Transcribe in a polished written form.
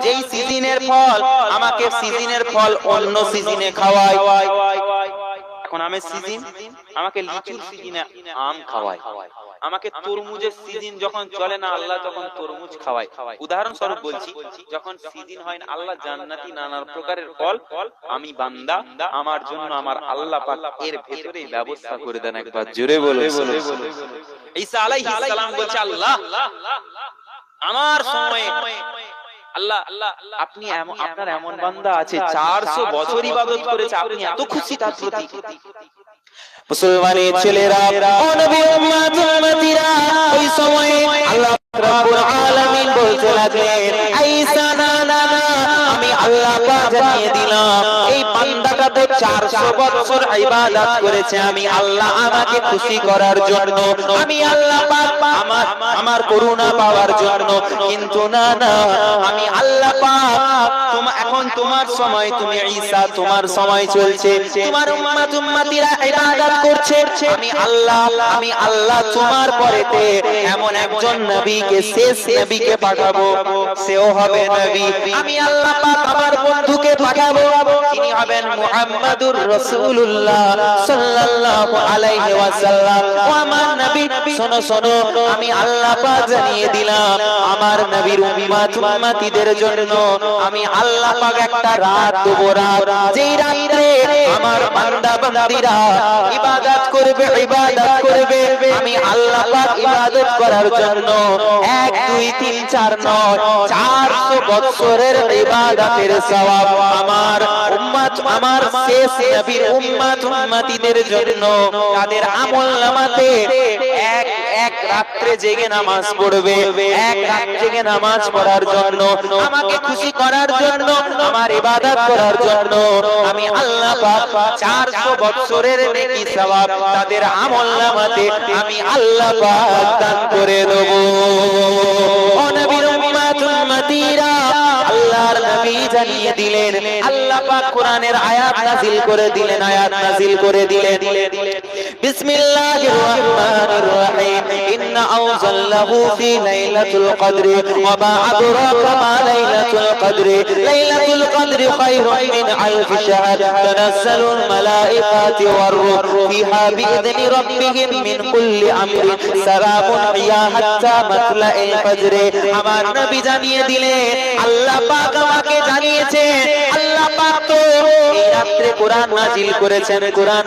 যেই সিজনের ফল আমাকে সিজনের ফল অন্য সিজনে খাওয়ায়। এখন আমের সিজন, আমাকে লিচুর সিজনে আম খাওয়ায়। আমাকে তরমুজের সিজন যখন চলে না আল্লাহ তখন তরমুজ খাওয়ায়। উদাহরণস্বরূপ বলছি, যখন সিজন হয় না আল্লাহ জান্নাতি নানা প্রকারের ফল আমি বান্দা আমার জন্য আমার আল্লাহ পাক এর ভেতরেই ব্যবস্থা করে দেন। একবার জোরে বলো। ঈসা আলাইহিস সালাম বলছে, আল্লাহ আমার সময়ে আল্লাহ আপনি আপনার এমন বান্দা আছে 400 বছর ইবাদত করেছে, আপনি এত খুশি তার প্রতি। মুসলমানের ছেলেরা ও নবী উম্মত উম্মতিরা ওই সময়ে আল্লাহ রাব্বুল আলামিন বলতে লাগলেন, ঈসা না না আমি আল্লাহ পাক জানিয়ে দিলাম এই বান্দাটা তো 400 বছর ইবাদত করেছে আমি আল্লাহ আমাকে খুশি করার জন্য, আমি আল্লাহ পাক আমার করুণা পাওয়ার জন্য। কিন্তু না না আমি আল্লাহ পাক এখন তোমার সময়, তুমি ঈসা তোমার সময় চলছে, তোমার উম্মত উম্মতিরা ইবাদত করছে, আমি আল্লাহ তোমার পরেতে এমন একজন নবীকে, শেষ নবীকে পাঠাবো, সেও হবে নবী। আমি আল্লাহ পাক আমার বন্ধুকে পাঠাবো, তিনি হবেন মুহাম্মাদুর রাসূলুল্লাহ সাল্লাল্লাহু আলাইহি ওয়াসাল্লাম। ও আমার নবী শোনো শোনো, আমি আল্লাহ পাক জানিয়ে দিলাম আমার নবীর উম্মত উম্মতিদের জন্য আমি আল্লাহ পাক একটা রাত দেব, রাত যেই রাতে আমার বান্দা বান্দীরা ইবাদত করবে, আমি আল্লাহ পাক ইবাদত করার জন্য 1 2 3 4 নয় 400 বছরের ইবাদতের সওয়াব আমার উম্মত, আমার শেষ নবীর উম্মত উম্মতিদের জন্য তাদের আমলনামাতে এক রাত্রে জেগে নামাজ পড়বে, এক রাত জেগে নামাজ পড়ার জন্য, আমাকে খুশি করার জন্য, আমার ইবাদত করার জন্য আমি আল্লাহ পাক 400 বছরের নেকি সওয়াব তাদের আমলনামাতে আমি আল্লাহ পাক দান করে দেব। ও নবীর উম্মত উম্মতিরা আল্লাহর নবী জানিয়ে দিলেন, আল্লাহ পাক কোরআনের আয়াত নাযিল করে দিলেন, বিসমিল্লাহির রহমানির রহিম, ইন্না আনজালনাহু ফি লাইলাতুল কদরি ওয়া মা আদরাকা মা লাইলাতুল কদরি, লাইলাতুল কদরি খায়রুম মিন আলফি শাহর, তানাজ্জালুল মালায়েকাতু ওয়ার রূহ ফিহা বিইذনি রাব্বিহিম মিন কুল্লি আমরিন সালামুন হিয়া হাত্তা মাতলাইল ফজর। আমার নবী জানিয়ে দিলেন, আল্লাহ পাক আমাকে জানিয়েছেন, আল্লাহ পাক তো এই রাত্রে কোরআন নাযিল করেছেন, কোরআন